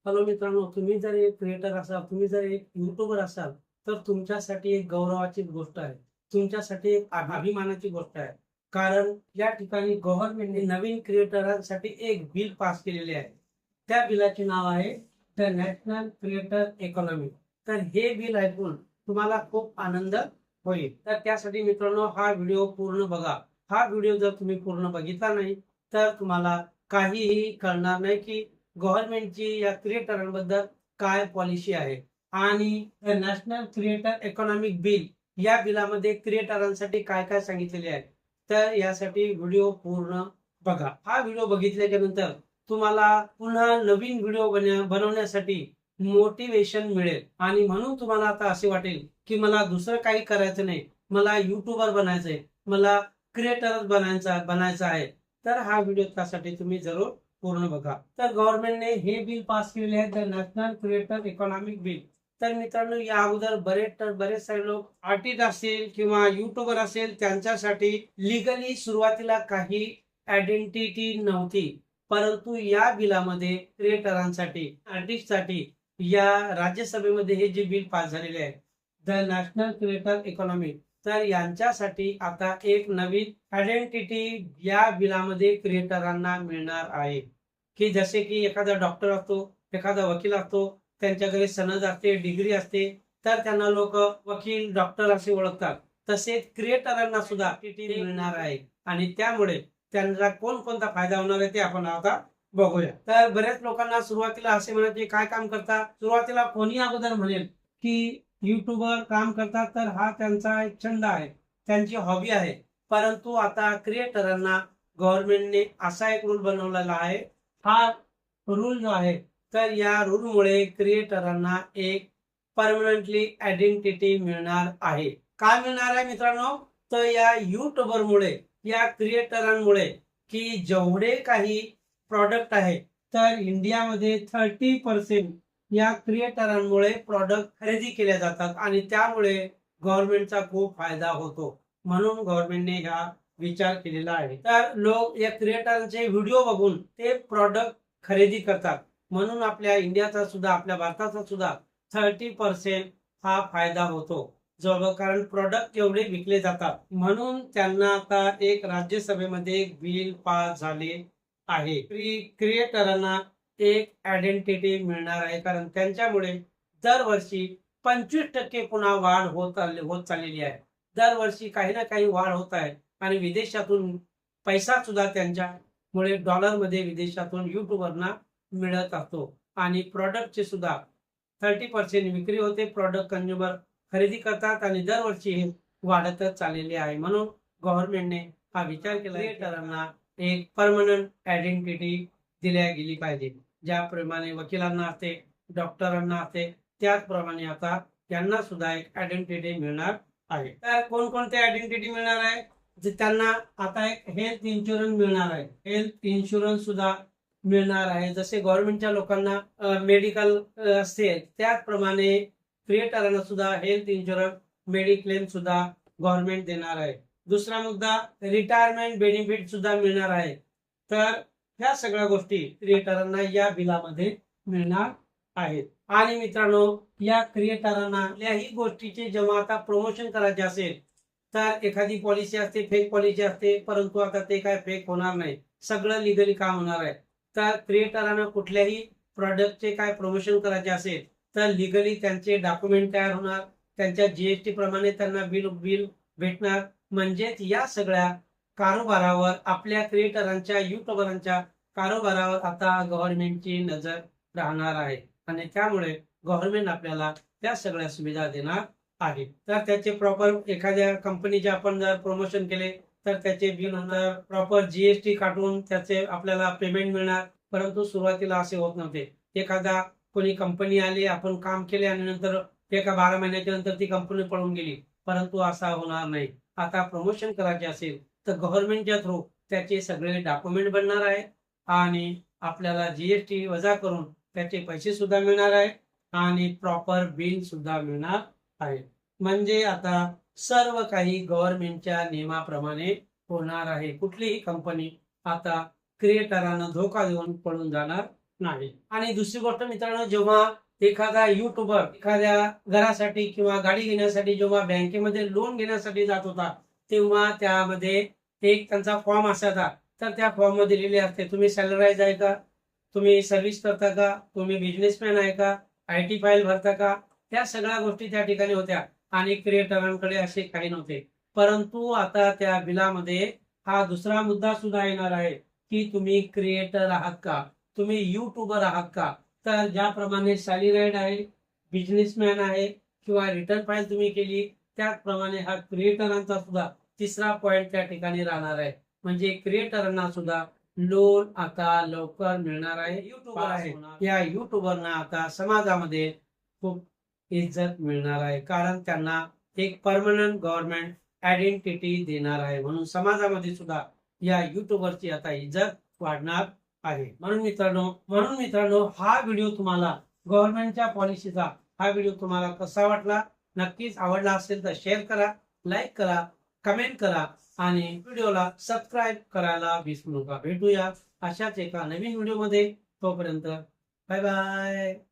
Hello मित्रांनो, तुम्ही जर एक क्रिएटर असाल, तुम्ही जर एक यूट्यूबर असाल, तर तुमच्यासाठी एक गौरवाची गोष्ट आहे. तुमच्यासाठी एक अभिमानाची गोष्ट आहे. कारण या ठिकाणी गव्हर्नमेंटने नवीन क्रिएटरांसाठी एक बिल पास केलेले आहे. त्या बिलाचे नाव आहे द नॅशनल क्रिएटर इकॉनॉमी. तर हे बिल ऐकून तुम्हाला खूप आनंद होईल. तर त्यासाठी मित्रांनो हा व्हिडिओ पूर्ण बघा. हा व्हिडिओ जर तुम्ही पूर्ण बघितला नाही, तर तुम्हाला काहीही कळणार नाही की गव्हर्नमेंटची या क्रिएटरांबद्दल काय पॉलिसी आहे. आणि नॅशनल क्रिएटर इकॉनॉमिक बिल या बिलामध्ये क्रिएटरांसाठी काय काय सांगितलेले आहे. तर यासाठी व्हिडिओ पूर्ण बघा. हा व्हिडिओ बघितल्याच्या नंतर तुम्हाला पुन्हा नवीन व्हिडिओ बनवण्यासाठी मोटिवेशन मिळेल आणि म्हणून तुम्हाला आता असे वाटेल की मला दुसरं काही करायचं नाही, मला युट्यूबर बनायचंय, मला क्रिएटर बनायचं आहे. तर हा व्हिडिओ त्यासाठी तुम्ही जरूर पूर्ण बघा. तर गव्हर्नमेंटने हे बिल पास केलेले आहे, the national creator economic bill. तर मित्रांनो, या अगोदर बरेच सारे लोक आर्टिस्ट असेल किंवा युट्यूबर असेल त्यांच्यासाठी लिगली सुरुवातीला काही आयडेंटिटी नव्हती. परंतु या बिलामध्ये क्रिएटरांसाठी, आर्टिस्टसाठी या राज्यसभेमध्ये हे जे बिल पास झालेले आहे, द नॅशनल क्रिएटर इकॉनॉमी, तर यांच्यासाठी आता एक नवीन आयडेंटिटी या बिलामध्ये क्रिएटरांना मिळणार आहे. की जसे की एखादा डॉक्टर असतो, एखादा वकील असतो, त्यांच्याकडे सनद असते, डिग्री असते, तर त्यांना लोक वकील, डॉक्टर असे ओळखतात. तसेच क्रिएटरांना सुद्धा आयडेंटिटी मिळणार आहे आणि त्यामुळे त्यांना कोणकोणता फायदा होणार आहे ते आपण आता बघूया. तर बऱ्याच लोकांना सुरुवातीला असे म्हणायचे, काय काम करता? सुरुवातीला कोणी अगोदर म्हणेल की युट्यूबर काम करतात, तर हा त्यांचा एक छंद आहे, त्यांची हॉबी आहे. परंतु आता क्रिएटरांना गव्हर्नमेंटने असा एक रूल बनवलेला आहे. हा रूल जो आहे, तर या रूलमुळे क्रिएटरांना एक परमनंटली आयडेंटिटी मिळणार आहे. काय मिळणार आहे मित्रांनो? तर या युट्यूबरमुळे, या क्रिएटरांमुळे, की जेवढे काही प्रॉडक्ट आहे, तर इंडियामध्ये 30% या क्रिएटरांमुळे प्रॉडक्ट खरेदी केले जातात आणि त्यामुळे गव्हर्नमेंटचा खूप फायदा होतो. म्हणून गव्हर्नमेंटने हा विचार केलेला आहे. तर लोक या क्रिएटरचे व्हिडिओ बघून ते प्रॉडक्ट खरेदी करतात. म्हणून आपल्या इंडियाचा सुद्धा, आपल्या भारताचा सुद्धा 30% हा फायदा होतो. कारण प्रॉडक्ट एवढे विकले जातात. म्हणून त्यांना आता एक राज्यसभेमध्ये एक बिल पास झाले आहे. क्रिएटरांना एक आयडेंटिटी मिळणार आहे, कारण त्यांच्यामुळे दरवर्षी 25% पुन्हा वाढ होत चाललेली आहे. दरवर्षी काही ना काही वाढ होत आहे आणि विदेशातून पैसा सुद्धा त्यांच्यामुळे डॉलरमध्ये विदेशातून युट्यूबरना मिळत असतो आणि प्रॉडक्टचे सुद्धा 30% विक्री होते. प्रॉडक्ट कंझ्युमर खरेदी करतात आणि दरवर्षी हे वाढतच चाललेले आहे. म्हणून गव्हर्नमेंटने हा विचार केला, क्रिएटरांना एक परमनंट आयडेंटिटी दिल्या गेली पाहिजे. ज्याप्रमाणे वकिलांना असते, डॉक्टरांना असते, त्याचप्रमाणे आता त्यांना सुद्धा एक आयडेंटिटी मिळणार आहे. तर कोणकोणते आयडेंटिटी मिळणार आहे? त्यांना आता एक हेल्थ इन्शुरन्स मिळणार आहे. हेल्थ इन्शुरन्स सुद्धा मिळणार आहे. जसे गव्हर्नमेंटच्या लोकांना मेडिकल असते, त्याचप्रमाणे क्रिएटरांना सुद्धा हेल्थ इन्शुरन्स, मेडिक्लेम सुद्धा गव्हर्नमेंट देणार आहे. दुसरा मुद्दा, रिटायरमेंट बेनिफिट सुद्धा मिळणार आहे. तर ह्या सगळ्या गोष्टी क्रिएटरांना या बिलामध्ये मिळणार आहेत. आणि मित्रांनो, या क्रिएटरांना कुठल्याही गोष्टीचे जेव्हा आता प्रमोशन करायचे असेल, तर एखादी पॉलिसी असते, फेक पॉलिसी असते, परंतु आता ते काय फेक होणार नाही, सगळं लिगली काम होणार आहे. तर क्रिएटरांना कुठल्याही प्रॉडक्टचे काय प्रमोशन करायचे असेल, तर लिगली त्यांचे डॉक्युमेंट तयार होणार, त्यांच्या जीएसटी प्रमाणे त्यांना बिल भेटणार. म्हणजेच या सगळ्या कारोबारावर, आपल्या क्रिएटरांच्या, युट्यूबरांच्या कारोबारावर आता गव्हर्नमेंटची नजर राहणार आहे आणि त्यामुळे गव्हर्नमेंट आपल्याला त्या सगळ्या सुविधा देणार आहे. तर त्याचे प्रॉपर, एखाद्या कंपनीचे आपण जर प्रमोशन केले, तर त्याचे बिल होणार, प्रॉपर जीएसटी काढून त्याचे आपल्याला पेमेंट मिळणार. परंतु सुरुवातीला असे होत नव्हते. एखादा कोणी कंपनी आली, आपण काम केले आणि नंतर एका 12 महिन्याच्या नंतर ती कंपनी पळून गेली. परंतु असा होणार नाही. आता प्रमोशन करायचे असेल तर गव्हर्नमेंटच्या थ्रू त्याचे सगळे डॉक्युमेंट बनणार आहे आणि आपल्याला जीएसटी वजा करून त्याचे पैसे सुद्धा मिळणार आहे आणि प्रॉपर बिल सुद्धा मिळणार आहे. म्हणजे आता सर्व काही गव्हर्नमेंटच्या नियमाप्रमाणे होणार आहे. कुठलीही कंपनी आता क्रिएटरांना धोका देऊन पळून जाणार नाही. आणि दुसरी गोष्ट मित्रांनो, जेव्हा एखादा युट्यूबर एखाद्या घरासाठी किंवा गाडी घेण्यासाठी जेव्हा बँकेमध्ये लोन घेण्यासाठी जात होता, तेव्हा त्यामध्ये एक त्यांचा फॉर्म असायचा. तर त्या फॉर्ममध्ये लिहिले असते, तुम्ही सॅलराईज आहे का? तुम्ही सर्व्हिस करता का? तुम्ही बिझनेसमॅन आहे का? आय-टी फाईल भरता का? त्या सगळ्या गोष्टी त्या ठिकाणी होत्या आणि क्रिएटरांकडे असे काही नव्हते. परंतु आता त्या बिलामध्ये हा दुसरा मुद्दा सुद्धा येणार आहे, की तुम्ही क्रिएटर आहात का? तुम्ही युट्यूबर आहात का? तर ज्याप्रमाणे सॅलराईड आहे, बिझनेसमॅन आहे किंवा रिटर्न फाईल तुम्ही केली, त्याचप्रमाणे हा क्रिएटरांचा सुद्धा तिसरा पॉइंट त्या ठिकाणी राहणार आहे. म्हणजे क्रिएटरांना सुद्धा लोन आता लवकर मिळणार आहे. युट्यूबर आहे, या युट्यूबरना आता समाजामध्ये खूप इज्जत मिळणार आहे, कारण त्यांना एक परमनंट गव्हर्नमेंट आयडेंटिटी देणार आहे. म्हणून समाजामध्ये सुद्धा या युट्यूबरची आता इज्जत वाढणार आहे. म्हणून मित्रांनो, हा व्हिडिओ तुम्हाला गव्हर्नमेंटच्या पॉलिसीचा हा व्हिडिओ तुम्हाला कसा वाटला? नक्कीच आवडला असेल तर शेअर करा, लाईक करा, कमेंट करा आणि व्हिडिओला सबस्क्राईब करायला विसरू नका. भेटूया अशाच एका नवीन व्हिडिओमध्ये. तोपर्यंत बाय बाय.